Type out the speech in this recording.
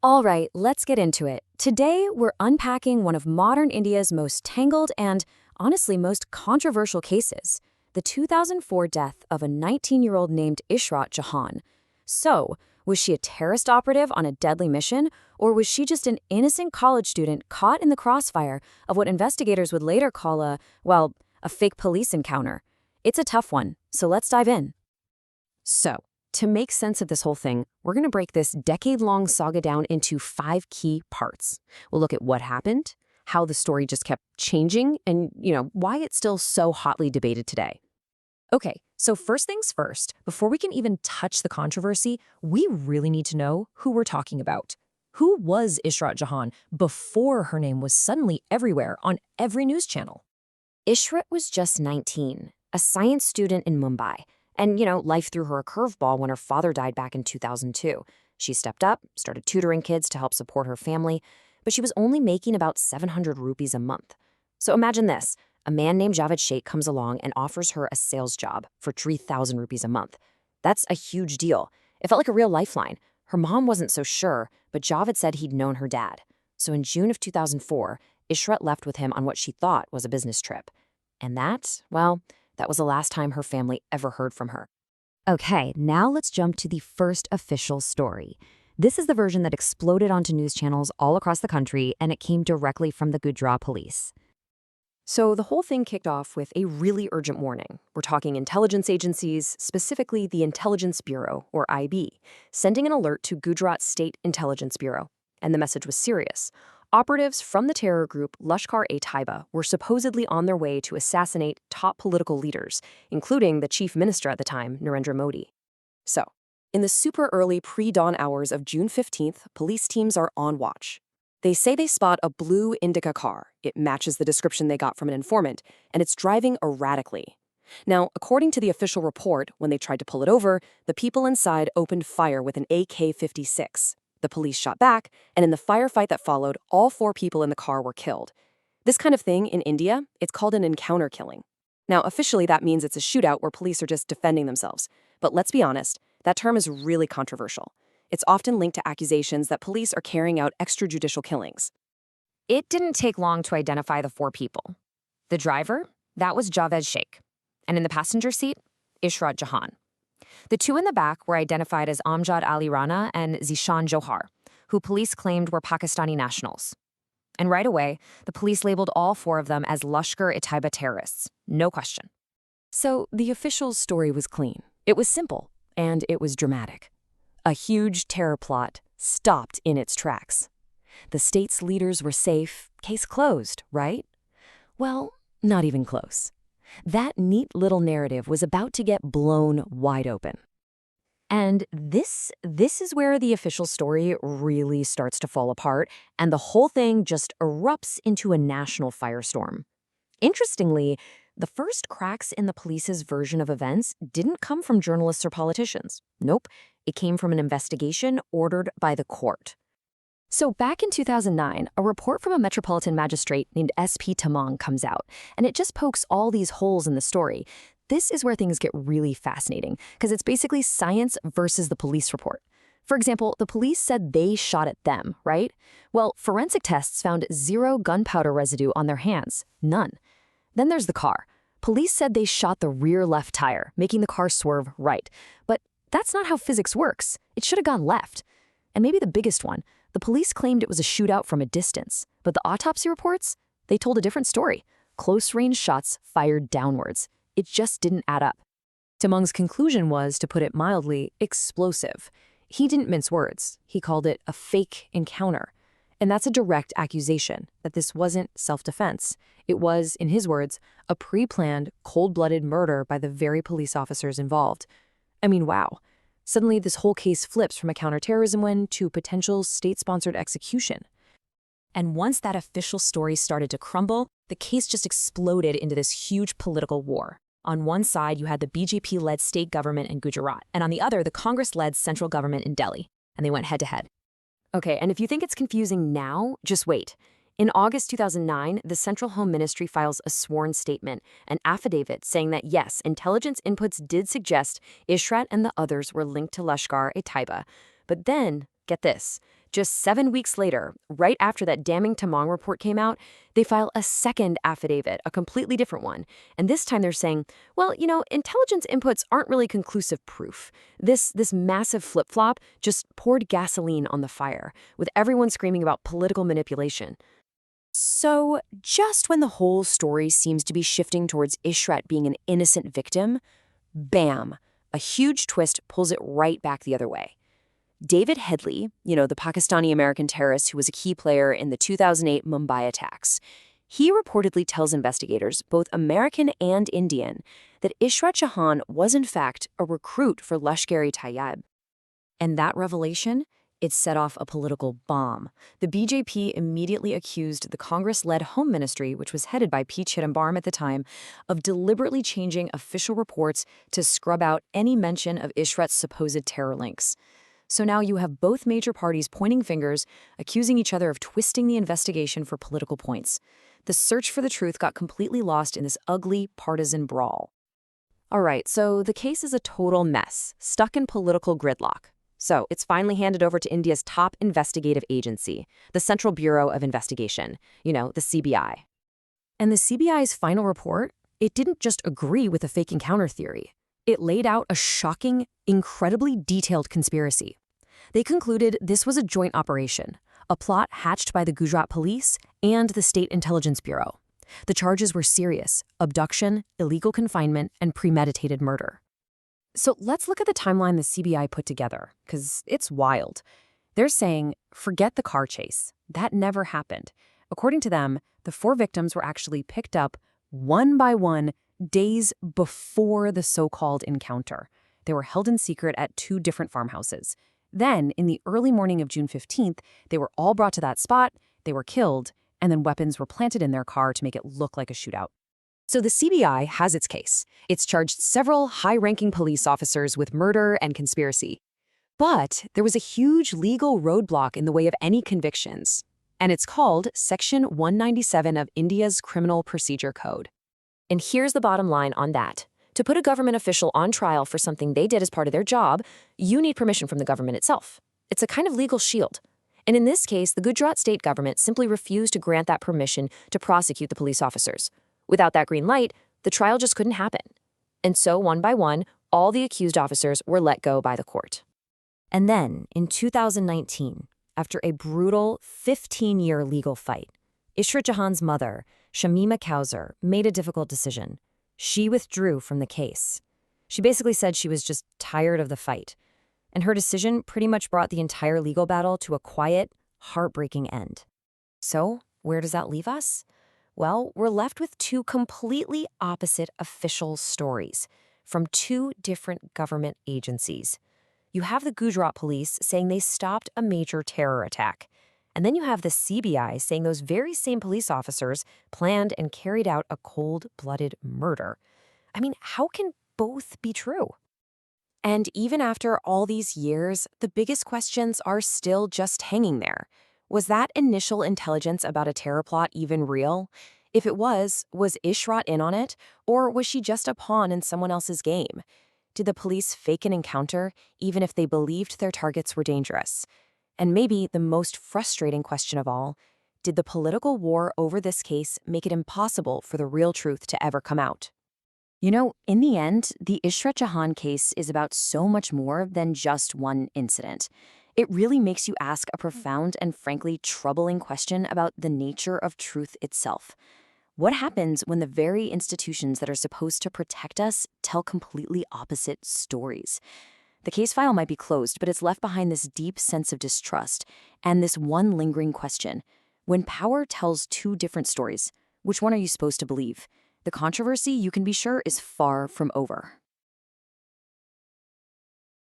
All right, let's get into it. Today, we're unpacking one of modern India's most tangled and, honestly, most controversial cases, the 2004 death of a 19-year-old named Ishrat Jahan. So, was she a terrorist operative on a deadly mission, or was she just an innocent college student caught in the crossfire of what investigators would later call a fake police encounter? It's a tough one, so let's dive in. So, to make sense of this whole thing, we're going to break this decade-long saga down into 5 key parts. We'll look at what happened, how the story just kept changing, and, why it's still so hotly debated today. Okay, so first things first, before we can even touch the controversy, we really need to know who we're talking about. Who was Ishrat Jahan before her name was suddenly everywhere on every news channel? Ishrat was just 19, a science student in Mumbai. And, life threw her a curveball when her father died back in 2002. She stepped up, started tutoring kids to help support her family, but she was only making about 700 rupees a month. So imagine this. A man named Javed Sheikh comes along and offers her a sales job for 3,000 rupees a month. That's a huge deal. It felt like a real lifeline. Her mom wasn't so sure, but Javed said he'd known her dad. So in June of 2004, Ishrat left with him on what she thought was a business trip. And that was the last time her family ever heard from her. Okay, now let's jump to the first official story. This is the version that exploded onto news channels all across the country, and it came directly from the Gujarat Police. So the whole thing kicked off with a really urgent warning. We're talking intelligence agencies, specifically the Intelligence Bureau, or IB, sending an alert to Gujarat State Intelligence Bureau. And the message was serious. Operatives from the terror group Lashkar-e-Taiba were supposedly on their way to assassinate top political leaders, including the chief minister at the time, Narendra Modi. So, in the super early pre-dawn hours of June 15th, police teams are on watch. They say they spot a blue Indica car. It matches the description they got from an informant, and it's driving erratically. Now, according to the official report, when they tried to pull it over, the people inside opened fire with an AK-56. The police shot back, and in the firefight that followed, all 4 people in the car were killed. This kind of thing, in India, it's called an encounter killing. Now, officially, that means it's a shootout where police are just defending themselves. But let's be honest, that term is really controversial. It's often linked to accusations that police are carrying out extrajudicial killings. It didn't take long to identify the 4 people. The driver, that was Javed Sheikh. And in the passenger seat, Ishrat Jahan. The 2 in the back were identified as Amjad Ali Rana and Zishan Johar, who police claimed were Pakistani nationals. And right away, the police labeled all 4 of them as Lashkar-e-Taiba terrorists. No question. So the official story was clean. It was simple, and it was dramatic. A huge terror plot stopped in its tracks. The state's leaders were safe, case closed, right? Well, not even close. That neat little narrative was about to get blown wide open. And this is where the official story really starts to fall apart, and the whole thing just erupts into a national firestorm. Interestingly, the first cracks in the police's version of events didn't come from journalists or politicians. Nope, it came from an investigation ordered by the court. So back in 2009, a report from a metropolitan magistrate named SP Tamang comes out, and it just pokes all these holes in the story. This is where things get really fascinating, because it's basically science versus the police report. For example, the police said they shot at them, right? Well, forensic tests found 0 gunpowder residue on their hands. None. Then there's the car. Police said they shot the rear left tire, making the car swerve right. But that's not how physics works. It should have gone left. And maybe the biggest one, the police claimed it was a shootout from a distance, but the autopsy reports, they told a different story. Close-range shots fired downwards. It just didn't add up. Tamang's conclusion was, to put it mildly, explosive. He didn't mince words. He called it a fake encounter. And that's a direct accusation that this wasn't self-defense. It was, in his words, a pre-planned, cold-blooded murder by the very police officers involved. I mean, wow. Suddenly, this whole case flips from a counterterrorism win to potential state-sponsored execution. And once that official story started to crumble, the case just exploded into this huge political war. On one side, you had the BJP-led state government in Gujarat, and on the other, the Congress-led central government in Delhi. And they went head-to-head. Okay, and if you think it's confusing now, just wait. In August 2009, the Central Home Ministry files a sworn statement, an affidavit saying that yes, intelligence inputs did suggest Ishrat and the others were linked to Lashkar-e-Taiba. But then, get this, Just 7 weeks later, right after that damning Tamang report came out, they file a second affidavit, a completely different one. And this time they're saying, well, intelligence inputs aren't really conclusive proof. This massive flip-flop just poured gasoline on the fire, with everyone screaming about political manipulation. So, just when the whole story seems to be shifting towards Ishrat being an innocent victim, bam, a huge twist pulls it right back the other way. David Headley, the Pakistani-American terrorist who was a key player in the 2008 Mumbai attacks, he reportedly tells investigators, both American and Indian, that Ishrat Jahan was in fact a recruit for Lashkar-e-Taiba. And that revelation, it set off a political bomb. The BJP immediately accused the Congress-led Home Ministry, which was headed by P. Chidambaram at the time, of deliberately changing official reports to scrub out any mention of Ishrat's supposed terror links. So now you have both major parties pointing fingers, accusing each other of twisting the investigation for political points. The search for the truth got completely lost in this ugly partisan brawl. All right, so the case is a total mess, stuck in political gridlock. So it's finally handed over to India's top investigative agency, the Central Bureau of Investigation, the CBI. And the CBI's final report, it didn't just agree with the fake encounter theory. It laid out a shocking, incredibly detailed conspiracy. They concluded this was a joint operation, a plot hatched by the Gujarat Police and the State Intelligence Bureau. The charges were serious: abduction, illegal confinement, and premeditated murder. So let's look at the timeline the CBI put together, because it's wild. They're saying, forget the car chase. That never happened. According to them, the 4 victims were actually picked up one by one days before the so-called encounter. They were held in secret at 2 different farmhouses. Then, in the early morning of June 15th, they were all brought to that spot, they were killed, and then weapons were planted in their car to make it look like a shootout. So the CBI has its case. It's charged several high-ranking police officers with murder and conspiracy. But there was a huge legal roadblock in the way of any convictions, and it's called Section 197 of India's Criminal Procedure Code. And here's the bottom line on that. To put a government official on trial for something they did as part of their job, you need permission from the government itself. It's a kind of legal shield. And in this case, the Gujarat state government simply refused to grant that permission to prosecute the police officers. Without that green light, the trial just couldn't happen. And so, one by one, all the accused officers were let go by the court. And then, in 2019, after a brutal 15-year legal fight, Ishrat Jahan's mother, Shamima Kausar, made a difficult decision. She withdrew from the case. She basically said she was just tired of the fight. And her decision pretty much brought the entire legal battle to a quiet, heartbreaking end. So, where does that leave us? Well, we're left with 2 completely opposite official stories from 2 different government agencies. You have the Gujarat Police saying they stopped a major terror attack. And then you have the CBI saying those very same police officers planned and carried out a cold-blooded murder. I mean, how can both be true? And even after all these years, the biggest questions are still just hanging there. Was that initial intelligence about a terror plot even real? If it was Ishrat in on it, or was she just a pawn in someone else's game? Did the police fake an encounter, even if they believed their targets were dangerous? And maybe the most frustrating question of all, did the political war over this case make it impossible for the real truth to ever come out? In the end, the Ishrat Jahan case is about so much more than just one incident. It really makes you ask a profound and frankly troubling question about the nature of truth itself. What happens when the very institutions that are supposed to protect us tell completely opposite stories? The case file might be closed, but it's left behind this deep sense of distrust and this one lingering question. When power tells 2 different stories, which one are you supposed to believe? The controversy, you can be sure, is far from over.